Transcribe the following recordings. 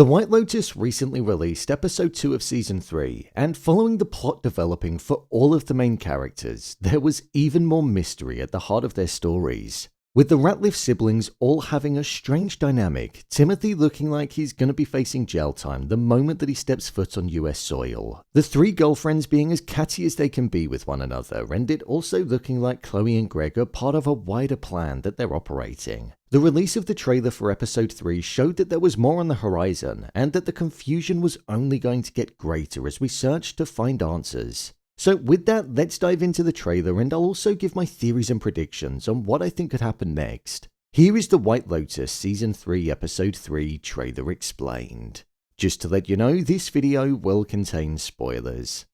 The White Lotus recently released episode 2 of season 3, and following the plot developing for all of the main characters, there was even more mystery at the heart of their stories. With the Ratliff siblings all having a strange dynamic, Timothy looking like he's gonna be facing jail time the moment that he steps foot on US soil, the three girlfriends being as catty as they can be with one another, and it also looking like Chloe and Greg are part of a wider plan that they're operating. The release of the trailer for episode 3 showed that there was more on the horizon, and that the confusion was only going to get greater as we searched to find answers. So with that, let's dive into the trailer, and I'll also give my theories and predictions on what I think could happen next. Here is the White Lotus Season 3 Episode 3 trailer explained. Just to let you know, this video will contain spoilers.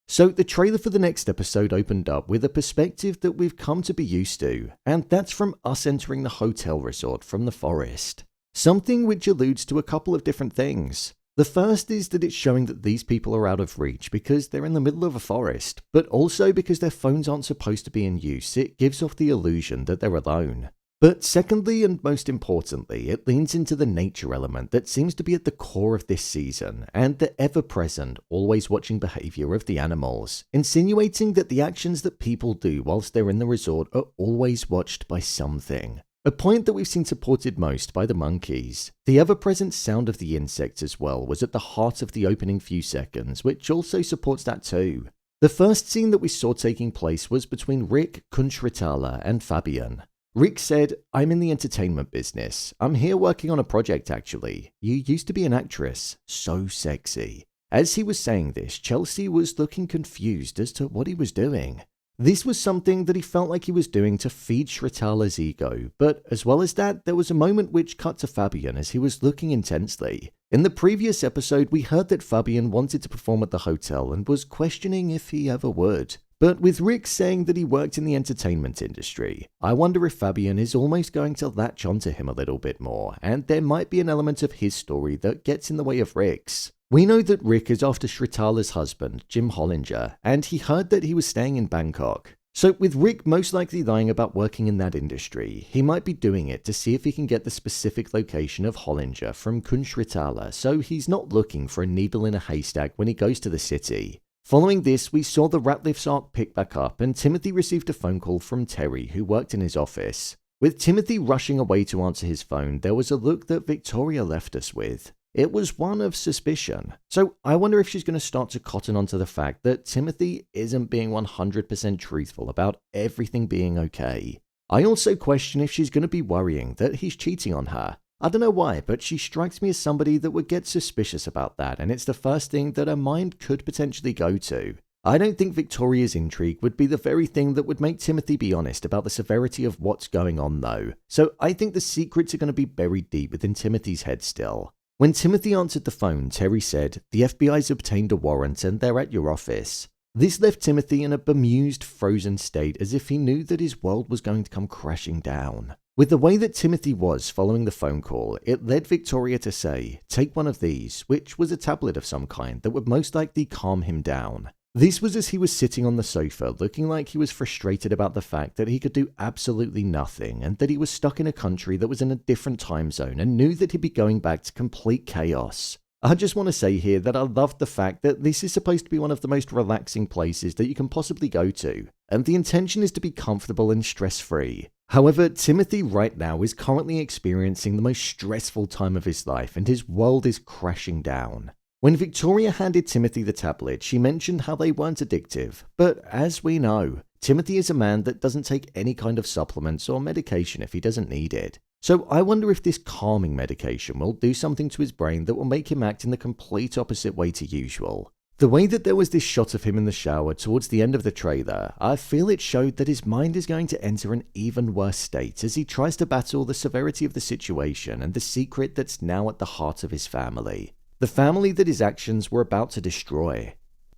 So the trailer for the next episode opened up with a perspective that we've come to be used to, and that's from us entering the hotel resort from the forest. Something which alludes to a couple of different things. The first is that it's showing that these people are out of reach because they're in the middle of a forest, but also because their phones aren't supposed to be in use, it gives off the illusion that they're alone. But secondly, and most importantly, it leans into the nature element that seems to be at the core of this season, and the ever-present, always-watching behavior of the animals, insinuating that the actions that people do whilst they're in the resort are always watched by something. A point that we've seen supported most by the monkeys. The ever-present sound of the insects as well was at the heart of the opening few seconds, which also supports that too. The first scene that we saw taking place was between Rick, Kun Stritala, and Fabian. Rick said, "I'm in the entertainment business. I'm here working on a project actually. You used to be an actress. So sexy." As he was saying this, Chelsea was looking confused as to what he was doing. This was something that he felt like he was doing to feed Stritala's ego, but as well as that, there was a moment which cut to Fabian as he was looking intensely. In the previous episode, we heard that Fabian wanted to perform at the hotel and was questioning if he ever would. But with Rick saying that he worked in the entertainment industry, I wonder if Fabian is almost going to latch onto him a little bit more, and there might be an element of his story that gets in the way of Rick's. We know that Rick is after Stritala's husband, Jim Hollinger, and he heard that he was staying in Bangkok. So with Rick most likely lying about working in that industry, he might be doing it to see if he can get the specific location of Hollinger from Kun Stritala, so he's not looking for a needle in a haystack when he goes to the city. Following this, we saw the Ratliff's arc pick back up, and Timothy received a phone call from Terry, who worked in his office. With Timothy rushing away to answer his phone, there was a look that Victoria left us with. It was one of suspicion. So I wonder if she's going to start to cotton onto the fact that Timothy isn't being 100% truthful about everything being okay. I also question if she's going to be worrying that he's cheating on her. I don't know why, but she strikes me as somebody that would get suspicious about that, and it's the first thing that her mind could potentially go to. I don't think Victoria's intrigue would be the very thing that would make Timothy be honest about the severity of what's going on though, so I think the secrets are going to be buried deep within Timothy's head still. When Timothy answered the phone, Terry said, "The FBI's obtained a warrant and they're at your office." This left Timothy in a bemused, frozen state as if he knew that his world was going to come crashing down. With the way that Timothy was following the phone call, it led Victoria to say, "Take one of these," which was a tablet of some kind that would most likely calm him down. This was as he was sitting on the sofa looking like he was frustrated about the fact that he could do absolutely nothing and that he was stuck in a country that was in a different time zone and knew that he'd be going back to complete chaos. I just want to say here that I loved the fact that this is supposed to be one of the most relaxing places that you can possibly go to, and the intention is to be comfortable and stress-free. However, Timothy right now is currently experiencing the most stressful time of his life and his world is crashing down. When Victoria handed Timothy the tablet, she mentioned how they weren't addictive, but as we know, Timothy is a man that doesn't take any kind of supplements or medication if he doesn't need it. So I wonder if this calming medication will do something to his brain that will make him act in the complete opposite way to usual. The way that there was this shot of him in the shower towards the end of the trailer, I feel it showed that his mind is going to enter an even worse state as he tries to battle the severity of the situation and the secret that's now at the heart of his family. The family that his actions were about to destroy.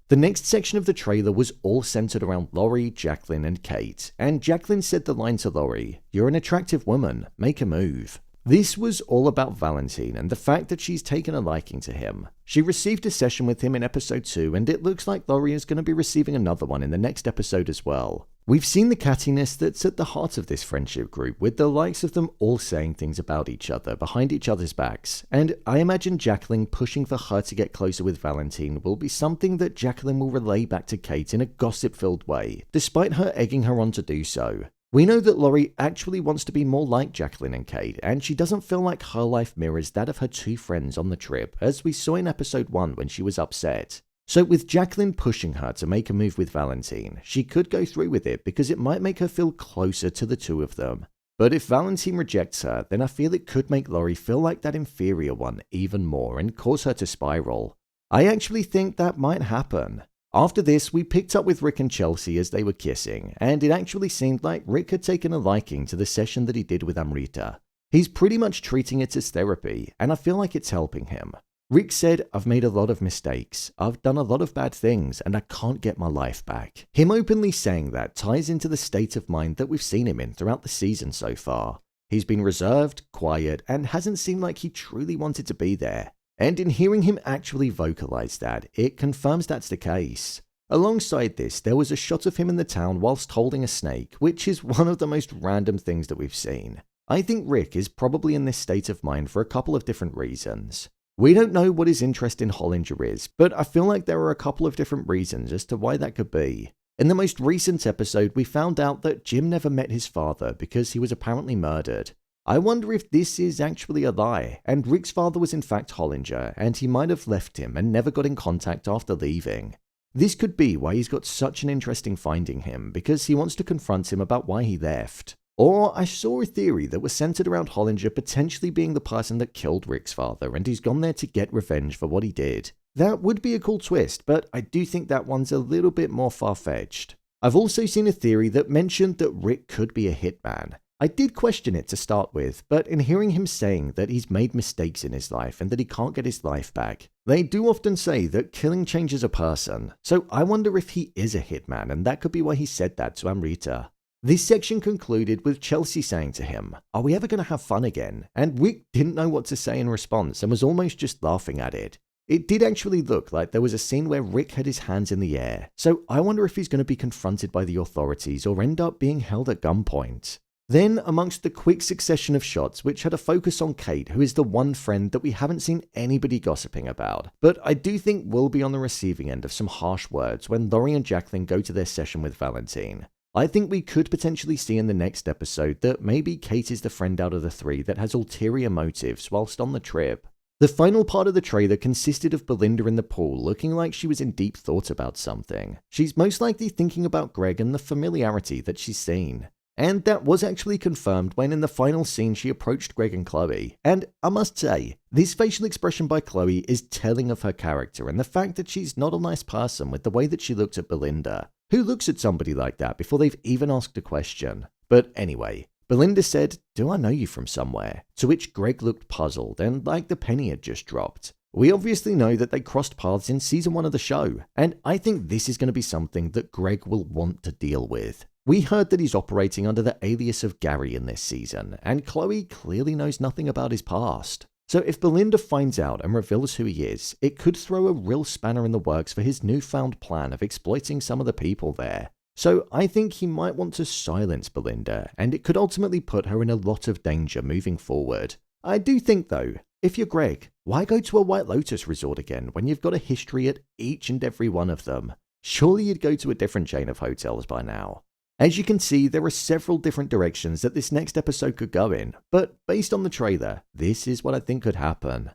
The next section of the trailer was all centered around Laurie, Jacqueline, and Kate, and Jacqueline said the line to Laurie, "You're an attractive woman, make a move." This was all about Valentin and the fact that she's taken a liking to him. She received a session with him in episode 2, and it looks like Laurie is going to be receiving another one in the next episode as well. We've seen the cattiness that's at the heart of this friendship group, with the likes of them all saying things about each other behind each other's backs, and I imagine Jacqueline pushing for her to get closer with Valentin will be something that Jacqueline will relay back to Kate in a gossip-filled way, despite her egging her on to do so. We know that Laurie actually wants to be more like Jacqueline and Kate, and she doesn't feel like her life mirrors that of her two friends on the trip, as we saw in episode 1 when she was upset. So with Jacqueline pushing her to make a move with Valentin, she could go through with it because it might make her feel closer to the two of them. But if Valentin rejects her, then I feel it could make Laurie feel like that inferior one even more and cause her to spiral. I actually think that might happen. After this, we picked up with Rick and Chelsea as they were kissing, and it actually seemed like Rick had taken a liking to the session that he did with Amrita. He's pretty much treating it as therapy, and I feel like it's helping him. Rick said, "I've made a lot of mistakes, I've done a lot of bad things, and I can't get my life back." Him openly saying that ties into the state of mind that we've seen him in throughout the season so far. He's been reserved, quiet, and hasn't seemed like he truly wanted to be there. And in hearing him actually vocalize that, it confirms that's the case. Alongside this, there was a shot of him in the town whilst holding a snake, which is one of the most random things that we've seen. I think Rick is probably in this state of mind for a couple of different reasons. We don't know what his interest in Hollinger is, but I feel like there are a couple of different reasons as to why that could be. In the most recent episode, we found out that Jim never met his father because he was apparently murdered. I wonder if this is actually a lie, and Rick's father was in fact Hollinger, and he might have left him and never got in contact after leaving. This could be why he's got such an interest in finding him, because he wants to confront him about why he left. Or I saw a theory that was centered around Hollinger potentially being the person that killed Rick's father, and he's gone there to get revenge for what he did. That would be a cool twist, but I do think that one's a little bit more far-fetched. I've also seen a theory that mentioned that Rick could be a hitman. I did question it to start with, but in hearing him saying that he's made mistakes in his life and that he can't get his life back, they do often say that killing changes a person, so I wonder if he is a hitman, and that could be why he said that to Amrita. This section concluded with Chelsea saying to him, "Are we ever going to have fun again?" And Rick didn't know what to say in response and was almost just laughing at it. It did actually look like there was a scene where Rick had his hands in the air, so I wonder if he's going to be confronted by the authorities or end up being held at gunpoint. Then, amongst the quick succession of shots which had a focus on Kate, who is the one friend that we haven't seen anybody gossiping about, but I do think will be on the receiving end of some harsh words when Laurie and Jacqueline go to their session with Valentin. I think we could potentially see in the next episode that maybe Kate is the friend out of the three that has ulterior motives whilst on the trip. The final part of the trailer consisted of Belinda in the pool looking like she was in deep thought about something. She's most likely thinking about Greg and the familiarity that she's seen. And that was actually confirmed when in the final scene she approached Greg and Chloe. And I must say, this facial expression by Chloe is telling of her character and the fact that she's not a nice person with the way that she looked at Belinda. Who looks at somebody like that before they've even asked a question? But anyway, Belinda said, "Do I know you from somewhere?" To which Greg looked puzzled and like the penny had just dropped. We obviously know that they crossed paths in season 1 of the show, and I think this is going to be something that Greg will want to deal with. We heard that he's operating under the alias of Gary in this season, and Chloe clearly knows nothing about his past. So if Belinda finds out and reveals who he is, it could throw a real spanner in the works for his newfound plan of exploiting some of the people there. So I think he might want to silence Belinda, and it could ultimately put her in a lot of danger moving forward. I do think though, if you're Greg, why go to a White Lotus resort again when you've got a history at each and every one of them? Surely you'd go to a different chain of hotels by now. As you can see, there are several different directions that this next episode could go in, but based on the trailer, this is what I think could happen.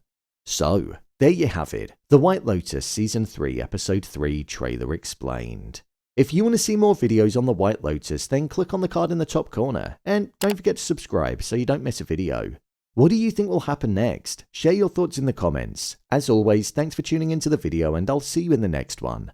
So, there you have it, The White Lotus Season 3 Episode 3 Trailer Explained. If you want to see more videos on The White Lotus, then click on the card in the top corner, and don't forget to subscribe so you don't miss a video. What do you think will happen next? Share your thoughts in the comments. As always, thanks for tuning into the video, and I'll see you in the next one.